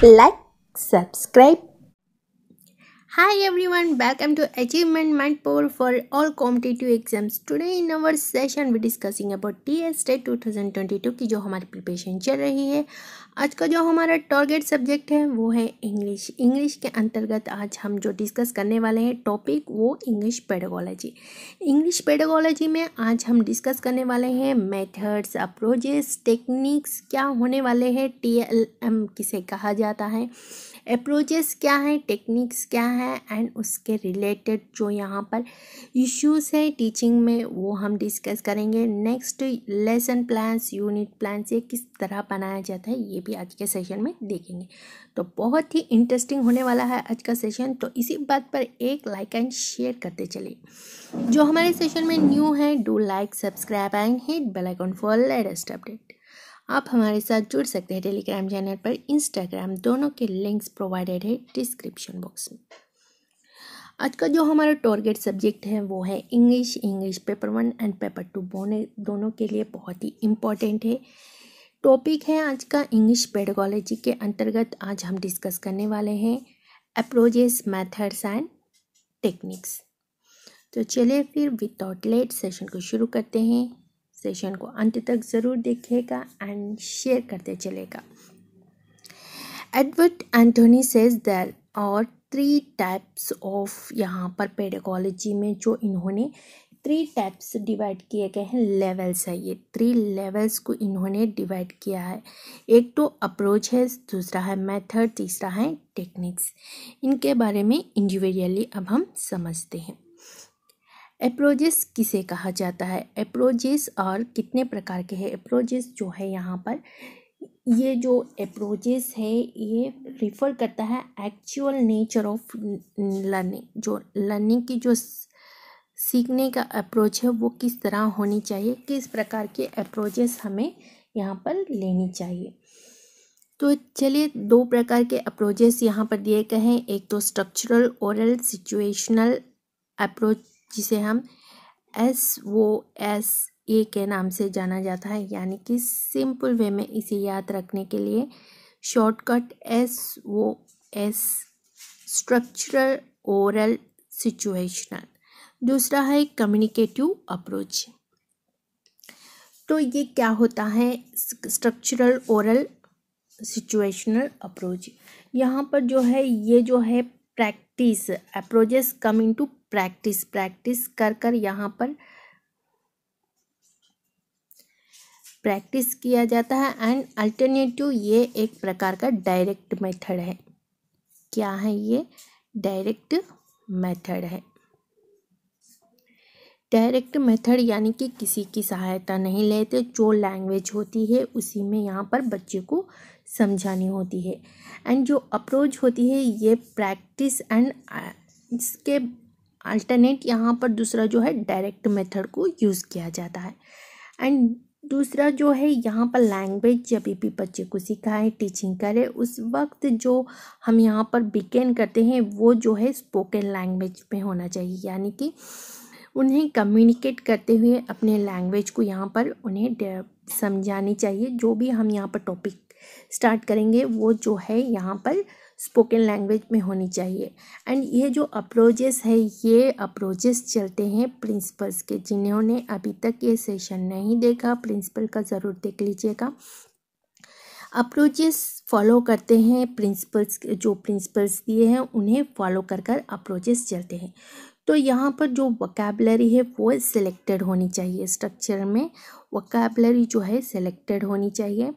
like, subscribe. Hi everyone, welcome to Achievement Mind Power for all competitive exams. Today in our session we discussing about TS State 2022 की जो हमारी preparation चल रही है। आज का जो हमारा टारगेट सब्जेक्ट है वो है इंग्लिश। इंग्लिश के अंतर्गत आज हम जो डिस्कस करने वाले हैं टॉपिक वो इंग्लिश पेडागोलॉजी। इंग्लिश पेडागोलॉजी में आज हम डिस्कस करने वाले हैं मेथड्स, अप्रोचेस, टेक्निक्स क्या होने वाले हैं, TLM किसे कहा जाता है, अप्रोचेस क्या है, टेक्निक्स क्या है एंड उसके रिलेटेड जो यहाँ पर इश्यूज है टीचिंग में वो हम डिस्कस करेंगे। Next lesson plans, unit plans ये किस तरह बनाया जाता है ये भी आज के सेशन में देखेंगे। तो बहुत ही इंटरेस्टिंग होने वाला है आज का सेशन। तो इसी बात पर एक लाइक एंड शेयर करते चले। जो हमारे सेशन में न्यू है do like, subscribe and hit bell icon for latest update. आप हमारे साथ जुड़ सकते हैं टेलीग्राम चैनल पर, इंस्टाग्राम, दोनों के लिंक्स प्रोवाइडेड है डिस्क्रिप्शन बॉक्स में। आज का जो हमारा टारगेट सब्जेक्ट है वो है English. English paper 1 and paper 2 दोनों के लिए बहुत ही इम्पोर्टेंट है। टॉपिक है आज का इंग्लिश पेडागोलॉजी के अंतर्गत आज हम डिस्कस करने वाले हैं अप्रोचेस, मेथड्स एंड टेक्निक्स। तो चलिए फिर विदाउट लेट सेशन को शुरू करते हैं। सेशन को अंत तक ज़रूर देखिएगा एंड शेयर करते चलेगा। Edward Anthony says there are 3 types of, यहाँ पर पेडागोलॉजी में जो इन्होंने 3 टाइप्स डिवाइड किए गए हैं, लेवल्स है, ये 3 लेवल्स को इन्होंने डिवाइड किया है। एक तो अप्रोच है, दूसरा है मेथड, तीसरा है टेक्निक्स। इनके बारे में इंडिविजुअली अब हम समझते हैं। अप्रोचेस किसे कहा जाता है, अप्रोचेस और कितने प्रकार के हैं। अप्रोचेस जो है यहाँ पर ये जो अप्रोचेस है ये रिफ़र करता है एक्चुअल नेचर ऑफ लर्निंग। जो लर्निंग की जो सीखने का अप्रोच है वो किस तरह होनी चाहिए, किस प्रकार के अप्रोचेस हमें यहाँ पर लेनी चाहिए। तो चलिए 2 प्रकार के अप्रोचेस यहाँ पर दिए गए हैं। एक तो स्ट्रक्चरल ओरल सिचुएशनल अप्रोच जिसे हम SOSA के नाम से जाना जाता है, यानी कि सिंपल वे में इसे याद रखने के लिए shortcut SOS, structural oral situational. दूसरा है कम्युनिकेटिव अप्रोच। तो ये क्या होता है स्ट्रक्चरल ओरल सिचुएशनल अप्रोच। यहाँ पर जो है ये जो है practice, approaches coming to practice कर यहाँ पर प्रैक्टिस किया जाता है। एंड अल्टरनेटिव ये एक प्रकार का डायरेक्ट मेथड है। क्या है ये? डायरेक्ट मेथड है। डायरेक्ट मेथड यानी कि किसी की सहायता नहीं लेते, जो लैंग्वेज होती है उसी में यहाँ पर बच्चे को समझानी होती है। एंड जो अप्रोच होती है ये प्रैक्टिस एंड इसके अल्टरनेट यहाँ पर दूसरा जो है डायरेक्ट मेथड को यूज़ किया जाता है। एंड दूसरा जो है यहाँ पर लैंग्वेज जब भी बच्चे को सिखाएं, टीचिंग करें, उस वक्त जो हम यहाँ पर बिगिन करते हैं वो जो है स्पोकन लैंग्वेज में होना चाहिए, यानी कि उन्हें कम्युनिकेट करते हुए अपने लैंग्वेज को यहाँ पर उन्हें समझानी चाहिए। जो भी हम यहाँ पर टॉपिक स्टार्ट करेंगे वो जो है यहाँ पर स्पोकन लैंग्वेज में होनी चाहिए। एंड ये जो अप्रोचेस है ये अप्रोचेस चलते हैं प्रिंसिपल्स के। जिन्होंने अभी तक ये सेशन नहीं देखा प्रिंसिपल का ज़रूर देख लीजिएगा। अप्रोचेस फॉलो करते हैं प्रिंसिपल्स, जो प्रिंसिपल्स दिए हैं उन्हें फॉलो कर अप्रोचेस चलते हैं। तो यहाँ पर जो वोकैबुलरी है वो सिलेक्टेड होनी चाहिए। स्ट्रक्चर में वोकैबुलरी जो है सिलेक्टेड होनी चाहिए।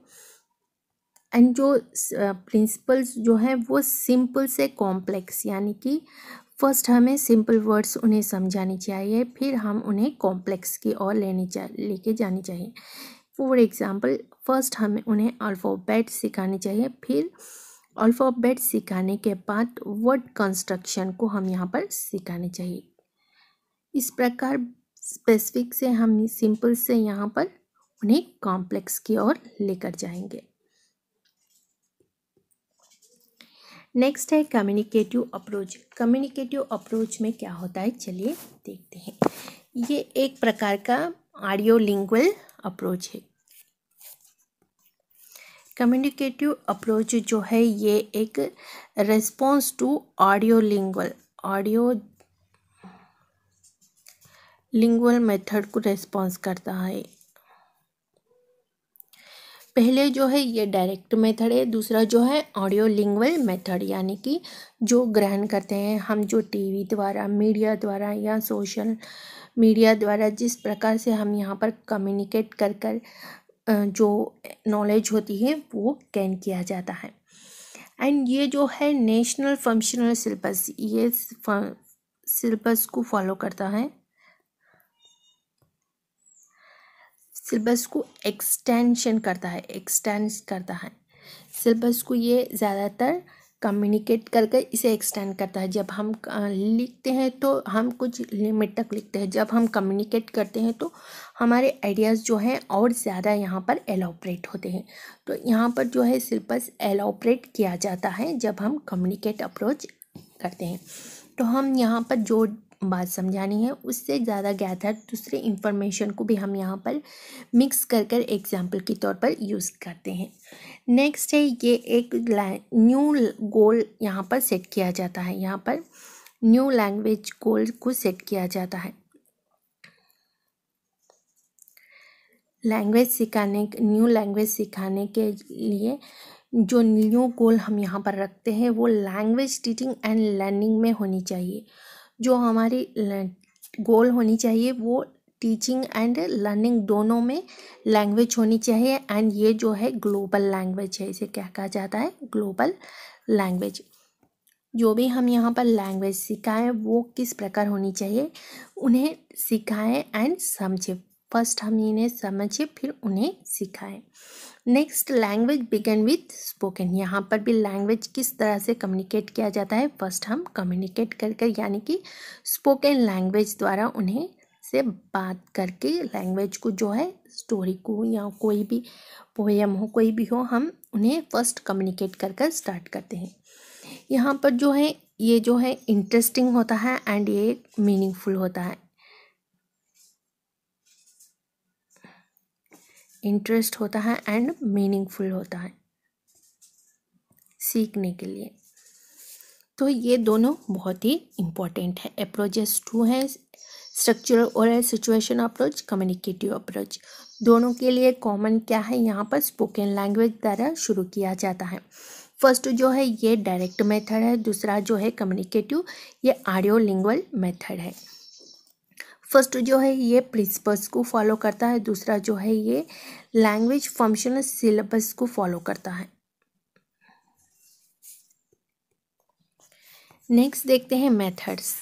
एंड जो प्रिंसिपल्स जो है वो सिंपल से कॉम्प्लेक्स, यानी कि फर्स्ट हमें सिंपल वर्ड्स उन्हें समझानी चाहिए, फिर हम उन्हें कॉम्प्लेक्स की ओर लेके जानी चाहिए। फॉर एग्जांपल फर्स्ट हमें उन्हें अल्फ़ाबेट सिखानी चाहिए, फिर अल्फ़ाबेट सिखाने के बाद वर्ड कंस्ट्रक्शन को हम यहाँ पर सिखाने चाहिए। इस प्रकार स्पेसिफिक से हम सिंपल से यहाँ पर उन्हें कॉम्प्लेक्स की ओर लेकर जाएंगे। नेक्स्ट है कम्युनिकेटिव अप्रोच। कम्युनिकेटिव अप्रोच में क्या होता है चलिए देखते हैं। ये एक प्रकार का ऑडियो लिंगुअल अप्रोच है। कम्युनिकेटिव अप्रोच जो है ये एक response to audio lingual method को रिस्पॉन्स करता है। पहले जो है ये डायरेक्ट मेथड है, दूसरा जो है ऑडियो लिंगुअल मेथड, यानी कि जो ग्रहण करते हैं हम, जो टीवी द्वारा, मीडिया द्वारा या सोशल मीडिया द्वारा जिस प्रकार से हम यहाँ पर कम्युनिकेट कर जो नॉलेज होती है वो गेन किया जाता है। एंड ये जो है नेशनल फंक्शनल सिलेबस, ये सिलेबस को फॉलो करता है, सिलेबस को एक्सटेंड करता है सिलेबस को। ये ज़्यादातर कम्युनिकेट करके इसे एक्सटेंड करता है। जब हम लिखते हैं तो हम कुछ लिमिट तक लिखते हैं, जब हम कम्युनिकेट करते हैं तो हमारे आइडियाज़ जो हैं और ज़्यादा यहाँ पर एलॉबरेट होते हैं। तो यहाँ पर जो है सिलेबस एलॉबरेट किया जाता है जब हम कम्युनिकेट अप्रोच करते हैं। तो हम यहाँ पर जो बात समझानी है उससे ज़्यादा गैदर दूसरे इंफॉर्मेशन को भी हम यहाँ पर मिक्स कर एग्जाम्पल के तौर पर यूज़ करते हैं। नेक्स्ट है ये एक न्यू गोल यहाँ पर सेट किया जाता है, यहाँ पर न्यू लैंग्वेज गोल को सेट किया जाता है। न्यू लैंग्वेज सिखाने के लिए जो न्यू गोल हम यहाँ पर रखते हैं वो लैंग्वेज टीचिंग एंड लर्निंग में होनी चाहिए। जो हमारी गोल होनी चाहिए वो टीचिंग एंड लर्निंग दोनों में लैंग्वेज होनी चाहिए। एंड ये जो है ग्लोबल लैंग्वेज है, इसे क्या कहा जाता है, ग्लोबल लैंग्वेज। जो भी हम यहाँ पर लैंग्वेज सिखाएं वो किस प्रकार होनी चाहिए, उन्हें सिखाएं एंड समझें। फर्स्ट हम इन्हें समझें फिर उन्हें सिखाएं। Next, language began with spoken. यहाँ पर भी लैंग्वेज किस तरह से कम्युनिकेट किया जाता है, फर्स्ट हम कम्युनिकेट कर यानी कि स्पोकन लैंग्वेज द्वारा उन्हें से बात करके लैंग्वेज को जो है, स्टोरी को या कोई भी पोएम हो, कोई भी हो, हम उन्हें फर्स्ट कम्युनिकेट कर स्टार्ट करते हैं। यहाँ पर जो है ये जो है इंटरेस्टिंग होता है एंड ये मीनिंगफुल होता है। इंटरेस्ट होता है एंड मीनिंगफुल होता है सीखने के लिए। तो ये दोनों बहुत ही इम्पोर्टेंट है। अप्रोचेस 2 है, स्ट्रक्चरल और सिचुएशन अप्रोच, कम्युनिकेटिव अप्रोच। दोनों के लिए कॉमन क्या है, यहाँ पर स्पोकन लैंग्वेज द्वारा शुरू किया जाता है। फर्स्ट जो है ये डायरेक्ट मेथड है, दूसरा जो है कम्युनिकेटिव, ये ऑडियो लिंगुअल मेथड है। फर्स्ट जो है ये प्रिंसिपल्स को फॉलो करता है, दूसरा जो है ये लैंग्वेज फंक्शनल सिलेबस को फॉलो करता है। नेक्स्ट देखते हैं मेथड्स,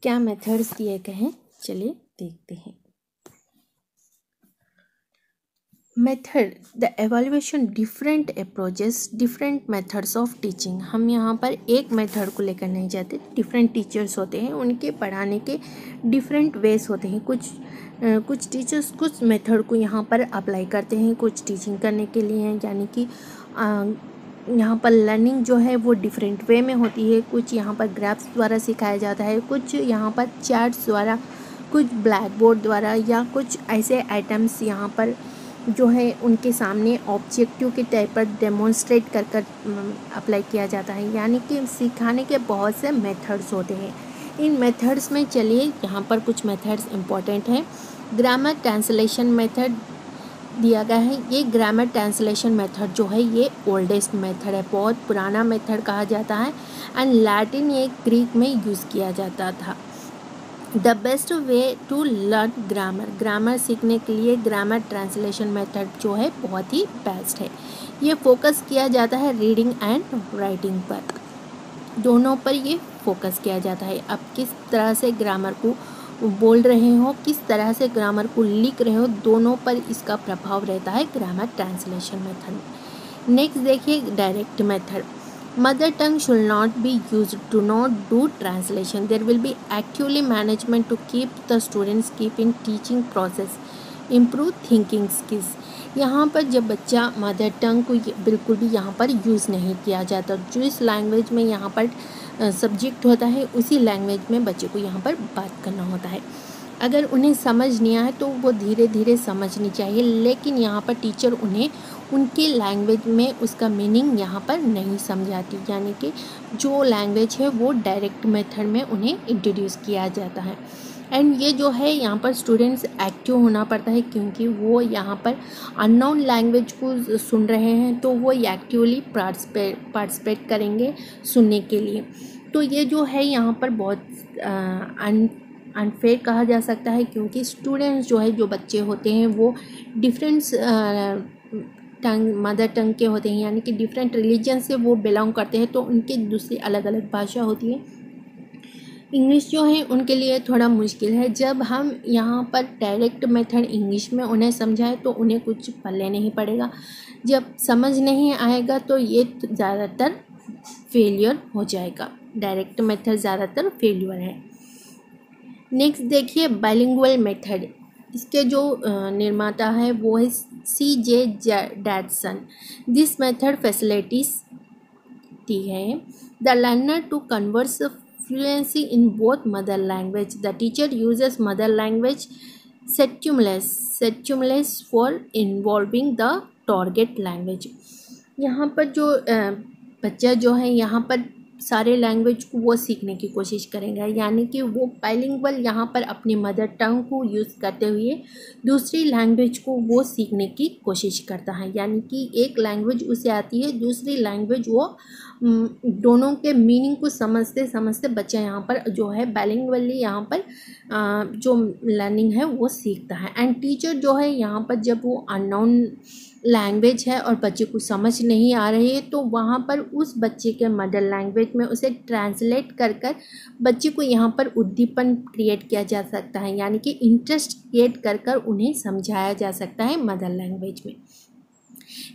क्या मेथड्स दिए गए हैं, चलिए देखते हैं। Method, the evaluation different approaches different methods of teaching. हम यहाँ पर एक मेथड को लेकर नहीं जाते, डिफरेंट टीचर्स होते हैं, उनके पढ़ाने के डिफरेंट वेज होते हैं। कुछ टीचर्स कुछ मेथड को यहाँ पर अप्लाई करते हैं कुछ टीचिंग करने के लिए, यानी कि यहाँ पर लर्निंग जो है वो डिफरेंट वे में होती है। कुछ यहाँ पर ग्राफ्स द्वारा सिखाया जाता है, कुछ यहाँ पर चार्ट्स द्वारा, कुछ ब्लैक बोर्ड द्वारा, या कुछ ऐसे आइटम्स यहाँ पर जो है उनके सामने ऑब्जेक्टिव के टाइप पर डेमोन्स्ट्रेट कर अप्लाई किया जाता है। यानी कि सिखाने के बहुत से मेथड्स होते हैं। इन मेथड्स में चलिए यहाँ पर कुछ मेथड्स इम्पॉर्टेंट हैं। ग्रामर ट्रांसलेशन मेथड दिया गया है। ये ग्रामर ट्रांसलेशन मेथड जो है ये ओल्डेस्ट मेथड है, बहुत पुराना मेथड कहा जाता है। एंड लैटिन ये ग्रीक में यूज़ किया जाता था। The best way to learn grammar सीखने के लिए ग्रामर ट्रांसलेशन मेथड जो है बहुत ही बेस्ट है। ये फोकस किया जाता है रीडिंग एंड राइटिंग पर, दोनों पर ये फोकस किया जाता है। अब किस तरह से ग्रामर को बोल रहे हो, किस तरह से ग्रामर को लिख रहे हो, दोनों पर इसका प्रभाव रहता है ग्रामर ट्रांसलेशन मेथड। नेक्स्ट देखिए direct method. Mother tongue should not be used. Do not do translation. There will be actively management to keep the students keep in teaching process. Improve thinking skills. यहाँ पर जब बच्चा mother tongue को बिल्कुल भी यहाँ पर यूज़ नहीं किया जाता, जो इस लैंग्वेज में यहाँ पर सब्जेक्ट होता है उसी लैंग्वेज में बच्चे को यहाँ पर बात करना होता है। अगर उन्हें समझ नहीं आए तो वो धीरे धीरे समझनी चाहिए, लेकिन यहाँ पर टीचर उन्हें उनकी लैंग्वेज में उसका मीनिंग यहाँ पर नहीं समझाती, यानी कि जो लैंग्वेज है वो डायरेक्ट मेथड में उन्हें इंट्रोड्यूस किया जाता है। एंड ये जो है यहाँ पर स्टूडेंट्स एक्टिव होना पड़ता है, क्योंकि वो यहाँ पर अननोन लैंग्वेज को सुन रहे हैं, तो वो एक्टिवली पार्टिसिपेट करेंगे सुनने के लिए। तो ये जो है यहाँ पर बहुत अनफेयर कहा जा सकता है, क्योंकि स्टूडेंट्स जो है, जो बच्चे होते हैं वो डिफरेंट टंग मदर टंग के होते हैं, यानी कि डिफरेंट रिलीजन से वो बिलोंग करते हैं, तो उनकी दूसरी अलग अलग भाषा होती है। इंग्लिश जो है उनके लिए थोड़ा मुश्किल है। जब हम यहाँ पर डायरेक्ट मेथड इंग्लिश में उन्हें समझाएं तो उन्हें कुछ पल्ले नहीं पड़ेगा। जब समझ नहीं आएगा तो ये ज़्यादातर फेलियर हो जाएगा। डायरेक्ट मेथड ज़्यादातर फेलियर है। नेक्स्ट देखिए बाइलिंगुअल मेथड। इसके जो निर्माता है वो है C.J. Dodson. This method facilities दी है the learner to converse fluency in both mother language. The teacher uses mother language stimulus for involving the target language. यहाँ पर जो बच्चा जो है यहाँ पर सारे लैंग्वेज को वो सीखने की कोशिश करेंगे, यानी कि वो बाइलिंगुअल यहाँ पर अपनी मदर टंग को यूज़ करते हुए दूसरी लैंग्वेज को वो सीखने की कोशिश करता है। यानी कि एक लैंग्वेज उसे आती है, दूसरी लैंग्वेज वो दोनों के मीनिंग को समझते समझते बच्चा यहाँ पर जो है बाइलिंगुअली यहाँ पर जो लर्निंग है वो सीखता है। एंड टीचर जो है यहाँ पर जब वो अननोन लैंग्वेज है और बच्चे को समझ नहीं आ रही है, तो वहाँ पर उस बच्चे के मदर लैंग्वेज में उसे ट्रांसलेट कर कर बच्चे को यहाँ पर उद्दीपन क्रिएट किया जा सकता है, यानी कि इंटरेस्ट क्रिएट कर कर उन्हें समझाया जा सकता है मदर लैंग्वेज में।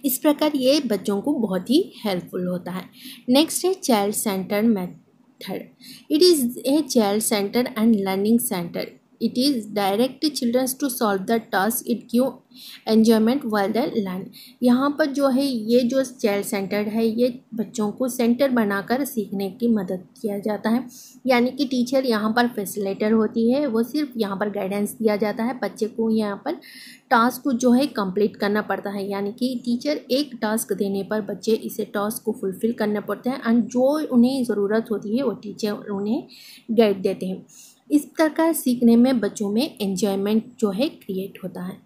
इस प्रकार ये बच्चों को बहुत ही हेल्पफुल होता है। नेक्स्ट है child centred method. It is a child centred and learning centre. It is direct children to solve the task. It give enjoyment while they learn. यहाँ पर जो है ये जो चाइल्ड सेंटर्ड है ये बच्चों को सेंटर बनाकर सीखने की मदद किया जाता है, यानी कि टीचर यहाँ पर फैसिलिटेटर होती है, वो सिर्फ यहाँ पर गाइडेंस दिया जाता है। बच्चे को यहाँ पर टास्क को जो है कंप्लीट करना पड़ता है, यानी कि टीचर एक टास्क देने पर बच्चे इसे टास्क को फुलफ़िल करना पड़ते हैं एंड जो उन्हें ज़रूरत होती है वो टीचर उन्हें गाइड देते हैं। इस प्रकार सीखने में बच्चों में एन्जॉयमेंट जो है क्रिएट होता है,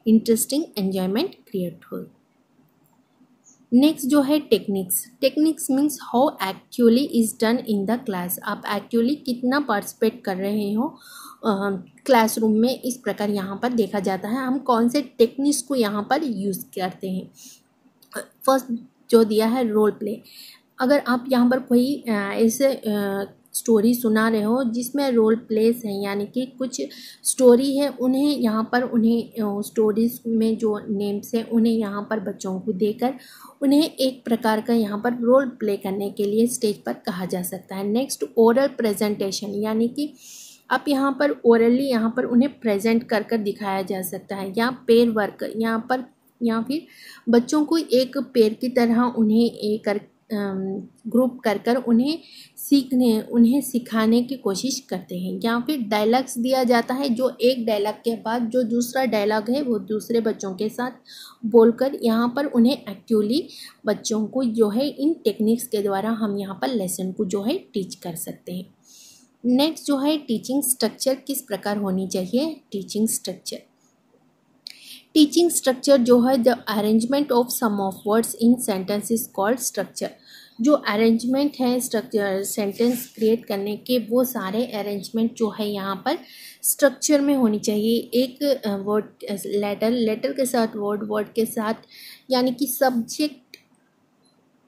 इंटरेस्टिंग एन्जॉयमेंट क्रिएट हो। नेक्स्ट जो है techniques means how actually is done in the class. आप एक्चुअली कितना पार्टिसिपेट कर रहे हो क्लासरूम में, इस प्रकार यहाँ पर देखा जाता है हम कौन से टेक्निक्स को यहाँ पर यूज़ करते हैं। फर्स्ट जो दिया है रोल प्ले। अगर आप यहाँ पर कोई ऐसे स्टोरी सुना रहे हो जिसमें रोल प्लेस है, यानी कि कुछ स्टोरी है, उन्हें यहाँ पर उन्हें स्टोरीज में जो नेम्स हैं उन्हें यहाँ पर बच्चों को देकर उन्हें एक प्रकार का यहाँ पर रोल प्ले करने के लिए स्टेज पर कहा जा सकता है। नेक्स्ट ओरल प्रेजेंटेशन, यानी कि आप यहाँ पर ओरली यहाँ पर उन्हें प्रेजेंट कर कर दिखाया जा सकता है। या पेयर वर्क यहाँ पर, या फिर बच्चों को एक पेयर की तरह उन्हें एक ग्रुप कर कर उन्हें सिखाने की कोशिश करते हैं। या फिर डायलॉग्स दिया जाता है, जो एक डायलॉग के बाद जो दूसरा डायलॉग है वो दूसरे बच्चों के साथ बोलकर यहाँ पर उन्हें एक्टिवली बच्चों को जो है इन टेक्निक्स के द्वारा हम यहाँ पर लेसन को जो है टीच कर सकते हैं। नेक्स्ट जो है टीचिंग स्ट्रक्चर किस प्रकार होनी चाहिए। टीचिंग स्ट्रक्चर जो है the arrangement of some of words in sentence is called structure. जो अरेंजमेंट है स्ट्रक्चर सेंटेंस क्रिएट करने के, वो सारे अरेंजमेंट जो है यहाँ पर स्ट्रक्चर में होनी चाहिए। एक वर्ड लेटर के साथ वर्ड के साथ, यानी कि सब्जेक्ट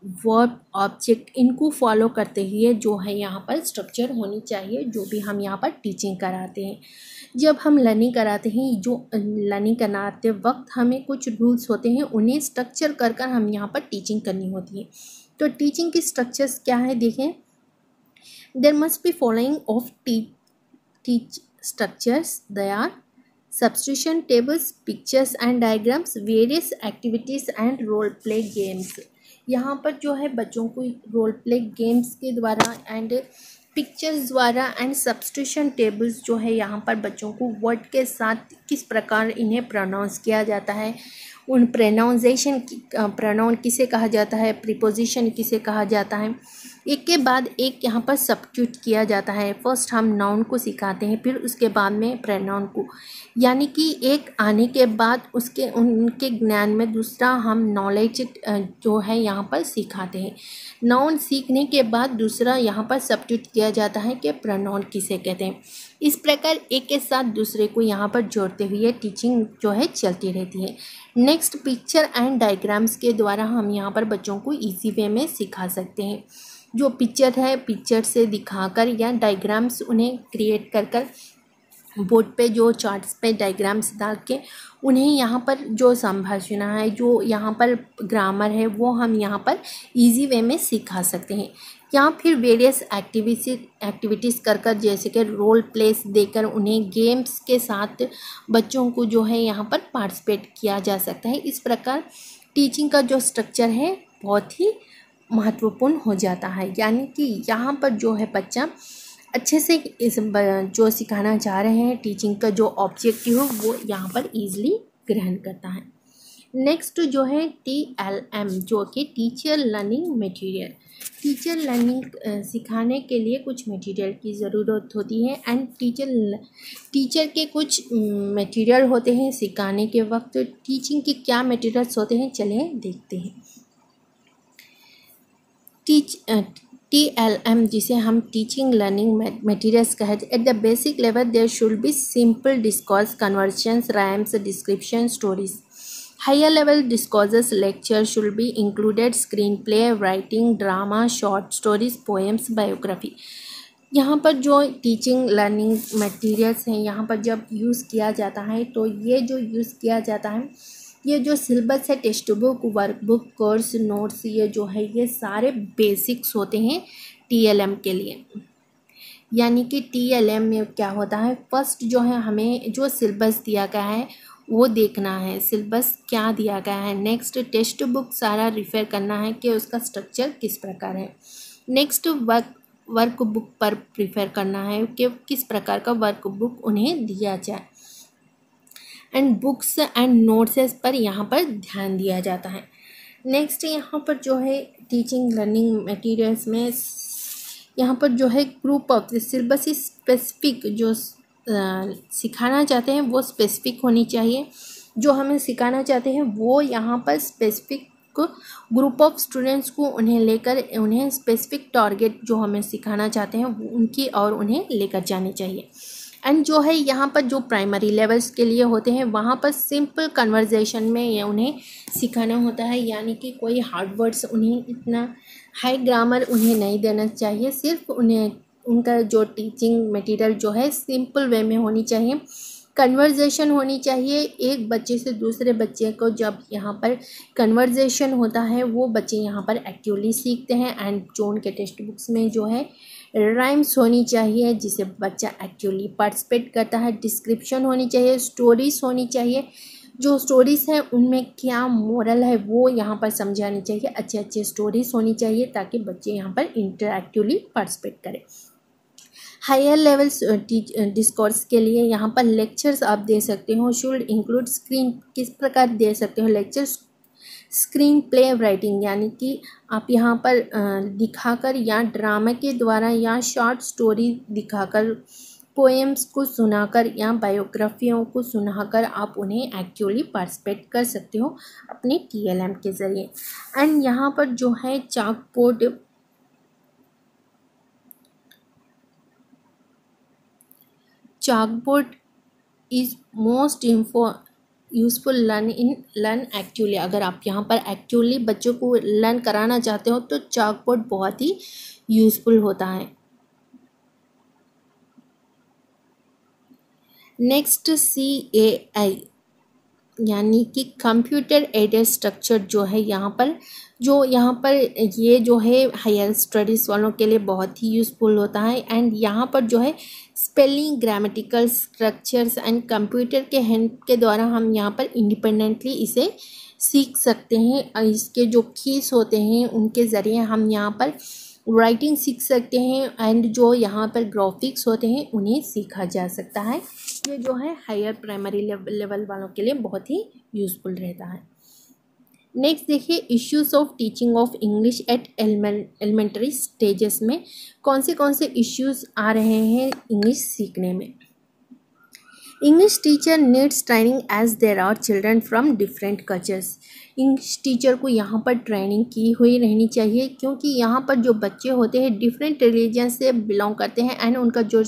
वर्ब ऑब्जेक्ट इनको फॉलो करते हुए जो है यहाँ पर स्ट्रक्चर होनी चाहिए। जो भी हम यहाँ पर टीचिंग कराते हैं, जब हम लर्निंग कराते हैं, जो लर्निंग कराते वक्त हमें कुछ रूल्स होते हैं, उन्हें स्ट्रक्चर कर कर हम यहाँ पर टीचिंग करनी होती है। तो टीचिंग की स्ट्रक्चर्स क्या है देखें। There must be following of teach structures. They are substitution tables, pictures and diagrams, various activities and role play games. यहाँ पर जो है बच्चों को रोल प्ले गेम्स के द्वारा एंड पिक्चर्स द्वारा एंड सब्स्टिट्यूशन टेबल्स जो है यहाँ पर बच्चों को वर्ड के साथ किस प्रकार इन्हें प्रोनाउंस किया जाता है, उन प्रोनाउंसिएशन प्रोनाउन किसे कहा जाता है, प्रीपोजिशन किसे कहा जाता है, एक के बाद एक यहाँ पर सब्स्टिट्यूट किया जाता है। फर्स्ट हम नाउन को सिखाते हैं, फिर उसके बाद में प्रोनाउन को, यानी कि एक आने के बाद उसके उनके ज्ञान में दूसरा हम नॉलेज जो है यहाँ पर सिखाते हैं। नाउन सीखने के बाद दूसरा यहाँ पर सब्स्टिट्यूट किया जाता है कि प्रोनाउन किसे कहते हैं। इस प्रकार एक के साथ दूसरे को यहाँ पर जोड़ते हुए टीचिंग जो है चलती रहती है। नेक्स्ट, पिक्चर एंड डायग्राम्स के द्वारा हम यहाँ पर बच्चों को इजी वे में सिखा सकते हैं। जो पिक्चर है, पिक्चर से दिखाकर या डायग्राम्स उन्हें क्रिएट कर कर बोर्ड पे जो चार्ट्स पे डायग्राम्स डाल के उन्हें यहाँ पर जो संभाषण है, जो यहाँ पर ग्रामर है, वो हम यहाँ पर इजी वे में सिखा सकते हैं। या फिर वेरियस एक्टिविटीज़ कर कर, जैसे कि रोल प्लेस देकर उन्हें गेम्स के साथ बच्चों को जो है यहाँ पर पार्टिसिपेट किया जा सकता है। इस प्रकार टीचिंग का जो स्ट्रक्चर है बहुत ही महत्वपूर्ण हो जाता है, यानी कि यहाँ पर जो है बच्चा अच्छे से इस जो सिखाना चाह रहे हैं, टीचिंग का जो ऑब्जेक्टिव हो वो यहाँ पर ईजिली ग्रहण करता है। नेक्स्ट जो है TLM, जो कि teacher learning material. Teacher learning सिखाने के लिए कुछ मटेरियल की ज़रूरत होती है एंड टीचर के कुछ मटेरियल होते हैं सिखाने के वक्त। टीचिंग के क्या मटेरियल्स होते हैं, चलिए देखते हैं। TLM, जिसे हम टीचिंग लर्निंग मटेरियल्स कहते हैं। At the basic level there should be simple discourse, conversations, rhymes, description, stories. Higher level discourses, lecture should be included, screen play, writing, drama, short stories, poems, biography. यहाँ पर जो teaching learning materials हैं यहाँ पर जब use किया जाता है तो ये जो यूज़ किया जाता है, ये जो सिलेबस है, text book, workbook, course notes, ये जो है ये सारे बेसिक्स होते हैं TLM के लिए। यानी कि TLM में क्या होता है, फर्स्ट जो है हमें जो सिलेबस दिया गया है वो देखना है, सिलेबस क्या दिया गया है। नेक्स्ट, टेक्स्ट बुक सारा रिफ़र करना है कि उसका स्ट्रक्चर किस प्रकार है। नेक्स्ट, वर्कबुक पर प्रिफर करना है कि किस प्रकार का वर्कबुक उन्हें दिया जाए। एंड बुक्स एंड नोट्स पर यहाँ पर ध्यान दिया जाता है। नेक्स्ट, यहाँ पर जो है टीचिंग लर्निंग मटेरियल्स में यहाँ पर जो है group of syllabus is specific, जो सिखाना चाहते हैं वो स्पेसिफिक होनी चाहिए। जो हमें सिखाना चाहते हैं वो यहाँ पर स्पेसिफिक ग्रुप ऑफ स्टूडेंट्स को उन्हें लेकर, उन्हें स्पेसिफिक टारगेट जो हमें सिखाना चाहते हैं उनकी और उन्हें लेकर जानी चाहिए। एंड जो है यहाँ पर जो प्राइमरी लेवल्स के लिए होते हैं वहाँ पर सिंपल कन्वर्सेशन में ये उन्हें सिखाना होता है, यानी कि कोई हार्ड वर्ड्स उन्हें, इतना हाई ग्रामर उन्हें नहीं देना चाहिए। सिर्फ उन्हें उनका जो टीचिंग मटेरियल जो है सिंपल वे में होनी चाहिए, कन्वर्सेशन होनी चाहिए। एक बच्चे से दूसरे बच्चे को जब यहाँ पर कन्वर्सेशन होता है वो बच्चे यहाँ पर एक्टिवली सीखते हैं। एंड जो उनके टेक्स्ट बुक्स में जो है राइम्स होनी चाहिए जिसे बच्चा एक्टिवली पार्टिसिपेट करता है। डिस्क्रिप्शन होनी चाहिए, स्टोरीज होनी चाहिए, जो स्टोरीज हैं उनमें क्या मोरल है वो यहाँ पर समझानी चाहिए। अच्छे अच्छे स्टोरीज होनी चाहिए ताकि बच्चे यहाँ पर इंटरएक्टिवली पार्टिसिपेट करें। हायर लेवल्स डिस्कोर्स के लिए यहाँ पर लेक्चर्स आप दे सकते हो। शुड इंक्लूड स्क्रीन, किस प्रकार दे सकते हो लेक्चर्स, स्क्रीन प्ले, राइटिंग, यानी कि आप यहाँ पर दिखाकर या ड्रामा के द्वारा या शॉर्ट स्टोरी दिखाकर, पोएम्स को सुनाकर या बायोग्राफियों को सुनाकर आप उन्हें एक्चुअली पार्टिसिपेट कर सकते हो अपने TLM के ज़रिए। एंड यहाँ पर जो है chalkboard is most useful learn actually. अगर आप यहाँ पर एक्चुअली बच्चों को लर्न कराना चाहते हो तो चाकबोर्ड बहुत ही यूज़फुल होता है। नेक्स्ट, CAI यानी कि कंप्यूटर एडेड स्ट्रक्चर जो है यहाँ पर ये जो है हायर स्टडीज़ वालों के लिए बहुत ही यूज़फुल होता है। एंड यहाँ पर जो है spelling, grammatical structures and computer के हेल्प के द्वारा हम यहाँ पर इंडिपेंडेंटली इसे सीख सकते हैं। इसके जो कीज होते हैं उनके ज़रिए हम यहाँ पर राइटिंग सीख सकते हैं एंड जो यहाँ पर ग्राफिक्स होते हैं उन्हें सीखा जा सकता है। ये जो है हायर प्राइमरी लेवल वालों के लिए बहुत ही यूज़फुल रहता है। नेक्स्ट देखिए, issues of teaching of English at elementary stages में कौन से इश्यूज आ रहे हैं इंग्लिश सीखने में। English teacher needs training as there are children from different cultures. English teacher को यहाँ पर ट्रेनिंग की हुई रहनी चाहिए, क्योंकि यहाँ पर जो बच्चे होते हैं डिफरेंट रिलीजन से बिलोंग करते हैं एंड उनका जो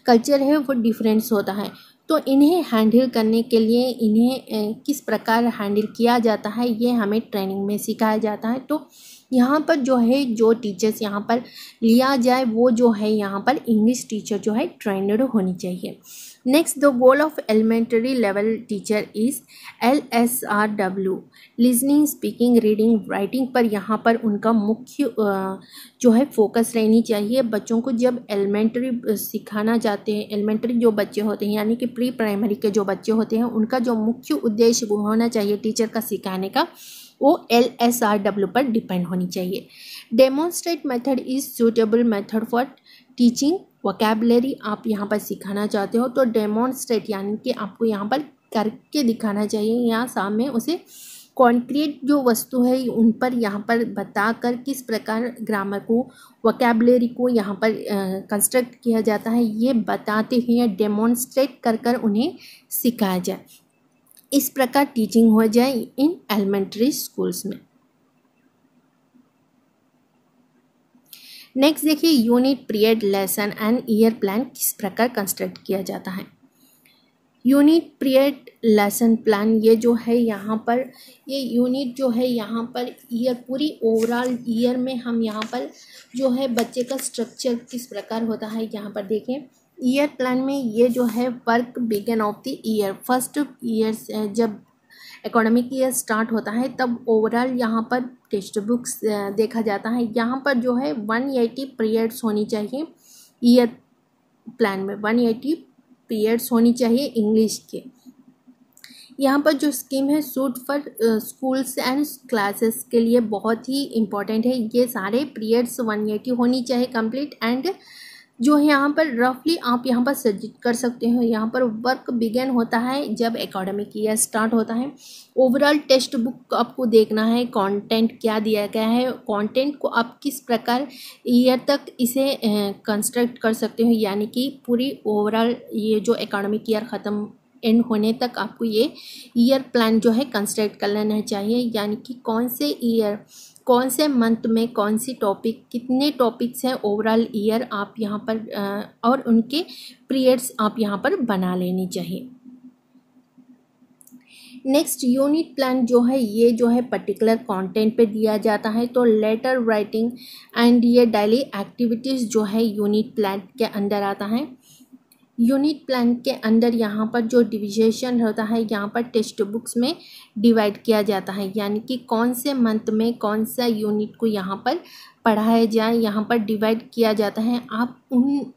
कल्चर है वो डिफरेंस होता है। तो इन्हें हैंडल करने के लिए इन्हें किस प्रकार हैंडल किया जाता है ये हमें ट्रेनिंग में सिखाया जाता है। तो यहाँ पर जो है जो टीचर्स यहाँ पर लिया जाए वो जो है यहाँ पर इंग्लिश टीचर जो है ट्रेनड होनी चाहिए। Next, the goal of elementary level teacher is LSRW, listening, speaking, reading, writing पर यहाँ पर उनका मुख्य जो है फोकस रहनी चाहिए। बच्चों को जब एलिमेंट्री सिखाना चाहते हैं, एलिमेंट्री जो बच्चे होते हैं यानी कि प्री प्राइमरी के जो बच्चे होते हैं उनका जो मुख्य उद्देश्य होना चाहिए टीचर का सिखाने का वो LSRW पर डिपेंड होनी चाहिए। Demonstrate method is suitable method for teaching vocabulary. आप यहाँ पर सिखाना चाहते हो तो डेमोन्स्ट्रेट यानी कि आपको यहाँ पर करके दिखाना चाहिए, या सामने उसे कॉन्क्रीट जो वस्तु है उन पर यहाँ पर बताकर किस प्रकार ग्रामर को वोकैबुलरी को यहाँ पर कंस्ट्रक्ट किया जाता है ये बताते हुए डेमोन्स्ट्रेट कर कर उन्हें सिखाया जाए। इस प्रकार टीचिंग हो जाए इन एलिमेंट्री स्कूल्स में। नेक्स्ट देखिए, unit, period, lesson and year plan किस प्रकार कंस्ट्रक्ट किया जाता है। यूनिट, पीरियड, लेसन प्लान ये जो है यहाँ पर ये यूनिट जो है यहाँ पर ईयर, पूरी ओवरऑल ईयर में हम यहाँ पर जो है बच्चे का स्ट्रक्चर किस प्रकार होता है यहाँ पर देखें। ईयर प्लान में ये जो है work begin of the year, first year जब एकेडमिक ईयर स्टार्ट होता है तब ओवरऑल यहाँ पर टेक्स्ट बुक्स देखा जाता है। यहाँ पर जो है 180 पीरियड्स होनी चाहिए ईयर प्लान में, 180 पीरियड्स होनी चाहिए इंग्लिश के। यहाँ पर जो स्कीम है suit for schools and classes के लिए बहुत ही इम्पॉर्टेंट है। ये सारे पीरियड्स 180 होनी चाहिए कंप्लीट। एंड जो है यहाँ पर रफली आप यहाँ पर सजेस्ट कर सकते हो, यहाँ पर वर्क बिगन होता है जब एकेडमिक ईयर स्टार्ट होता है। ओवरऑल टेक्स्ट बुक आपको देखना है, कंटेंट क्या दिया गया है, कंटेंट को आप किस प्रकार ईयर तक इसे कंस्ट्रक्ट कर सकते हो, यानी कि पूरी ओवरऑल ये जो एकेडमिक ईयर ख़त्म एंड होने तक आपको ये ईयर प्लान जो है कंस्ट्रक्ट कर लेना चाहिए। यानी कि कौन से ईयर, कौन से मंथ में कौन सी टॉपिक, कितने टॉपिक्स हैं ओवरऑल ईयर आप यहाँ पर और उनके पीरियड्स आप यहाँ पर बना लेनी चाहिए। नेक्स्ट, यूनिट प्लान जो है ये जो है पर्टिकुलर कंटेंट पे दिया जाता है। तो लेटर राइटिंग एंड ये डेली एक्टिविटीज़ जो है यूनिट प्लान के अंदर आता है। यूनिट प्लान के अंदर यहाँ पर जो डिविजेशन होता है यहाँ पर टेक्स्ट बुक्स में डिवाइड किया जाता है, यानी कि कौन से मंथ में कौन सा यूनिट को यहाँ पर पढ़ाया जाए यहाँ पर डिवाइड किया जाता है। आप उन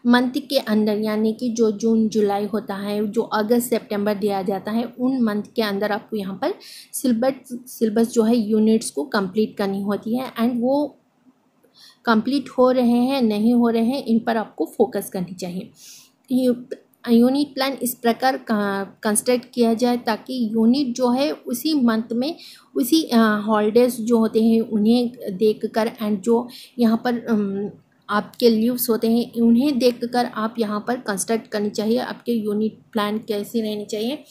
मंथ के अंदर यानी कि जो जून जुलाई होता है, जो अगस्त सितंबर दिया जाता है, उन मंथ के अंदर आपको यहाँ पर सिलेबस जो है यूनिट्स को कंप्लीट करनी होती है। एंड वो कंप्लीट हो रहे हैं नहीं हो रहे हैं इन पर आपको फोकस करनी चाहिए। यूनिट प्लान इस प्रकार कंस्ट्रक्ट किया जाए ताकि यूनिट जो है उसी मंथ में उसी हॉलीडेज जो होते हैं उन्हें देखकर एंड जो यहाँ पर आपके लीव्स होते हैं उन्हें देखकर आप यहाँ पर कंस्ट्रक्ट करनी चाहिए। आपके यूनिट प्लान कैसी रहनी चाहिए,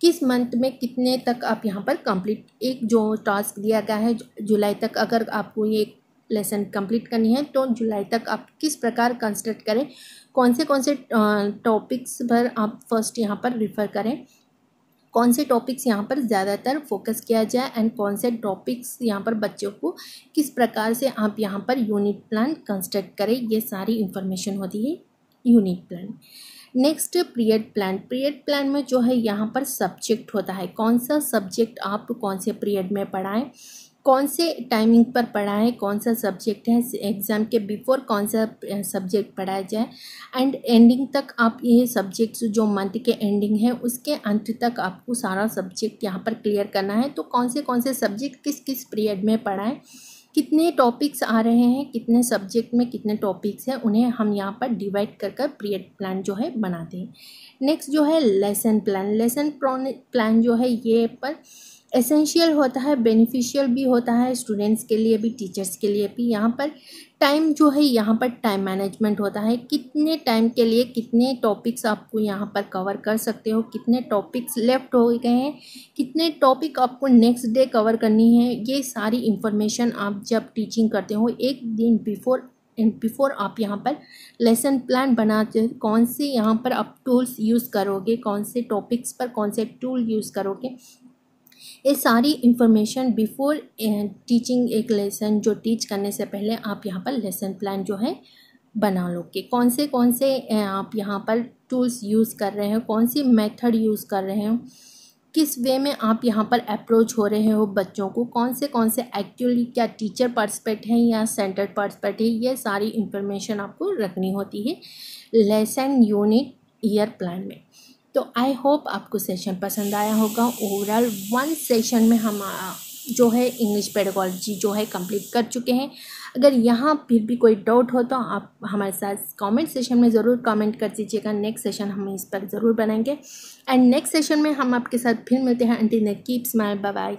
किस मंथ में कितने तक आप यहाँ पर कंप्लीट, एक जो टास्क दिया गया है जुलाई तक अगर आपको ये लेसन कंप्लीट करनी है तो जुलाई तक आप किस प्रकार कंस्ट्रक्ट करें, कौन से टॉपिक्स पर आप फर्स्ट यहाँ पर रिफ़र करें, कौन से टॉपिक्स यहाँ पर ज़्यादातर फोकस किया जाए एंड कौन से टॉपिक्स यहाँ पर बच्चों को किस प्रकार से आप यहाँ पर यूनिट प्लान कंस्ट्रक्ट करें, ये सारी इंफॉर्मेशन होती है unit plan. Next, period plan. Period plan में जो है यहाँ पर सब्जेक्ट होता है, कौन सा सब्जेक्ट आप कौन से पीरियड में पढ़ाएं, कौन से टाइमिंग पर पढ़ाएं, कौन सा सब्जेक्ट है, एग्ज़ाम के बिफोर कौन सा सब्जेक्ट पढ़ाया जाए एंड एंडिंग तक आप ये सब्जेक्ट्स जो मंथ के एंडिंग है उसके अंत तक आपको सारा सब्जेक्ट यहाँ पर क्लियर करना है। तो कौन से सब्जेक्ट किस किस पीरियड में पढ़ाएं कितने टॉपिक्स आ रहे हैं, कितने सब्जेक्ट में कितने टॉपिक्स हैं, उन्हें हम यहाँ पर डिवाइड कर कर पीरियड प्लान जो है बनाते हैं। नेक्स्ट जो है लेसन प्लान। लेसन प्लान जो है ये पर एसेंशियल होता है, बेनिफिशियल भी होता है स्टूडेंट्स के लिए भी, टीचर्स के लिए भी। यहाँ पर टाइम जो है, यहाँ पर टाइम मैनेजमेंट होता है, कितने टाइम के लिए कितने टॉपिक्स आपको यहाँ पर कवर कर सकते हो, कितने टॉपिक्स लेफ्ट हो गए हैं, कितने टॉपिक आपको नेक्स्ट डे कवर करनी है, ये सारी इंफॉर्मेशन आप जब टीचिंग करते हो एक दिन बिफोर आप यहाँ पर लेसन प्लान बनाते हो। कौन से यहाँ पर आप टूल्स यूज़ करोगे, कौन से टॉपिक्स पर कौन से टूल यूज़ करोगे, ये सारी इंफॉर्मेशन बिफोर टीचिंग एक लेसन जो टीच करने से पहले आप यहाँ पर लेसन प्लान जो है बना लो कि कौन से आप यहाँ पर टूल्स यूज़ कर रहे हो, कौन सी मेथड यूज़ कर रहे हो, किस वे में आप यहाँ पर अप्रोच हो रहे हो बच्चों को, कौन से एक्चुअली क्या टीचर पर्सपेक्ट है या सेंटर पर्सपेक्ट है, ये सारी इंफॉर्मेशन आपको रखनी होती है लेसन यूनिट ईयर प्लान में। तो आई होप आपको सेशन पसंद आया होगा। ओवरऑल 1 सेशन में हम जो है इंग्लिश पेडागोजी जो है कंप्लीट कर चुके हैं। अगर यहाँ फिर भी कोई डाउट हो तो आप हमारे साथ कमेंट सेशन में ज़रूर कमेंट कर दीजिएगा। नेक्स्ट सेशन हम इस पर ज़रूर बनाएंगे एंड नेक्स्ट सेशन में हम आपके साथ फिर मिलते हैं। Until then keep smile, bye bye.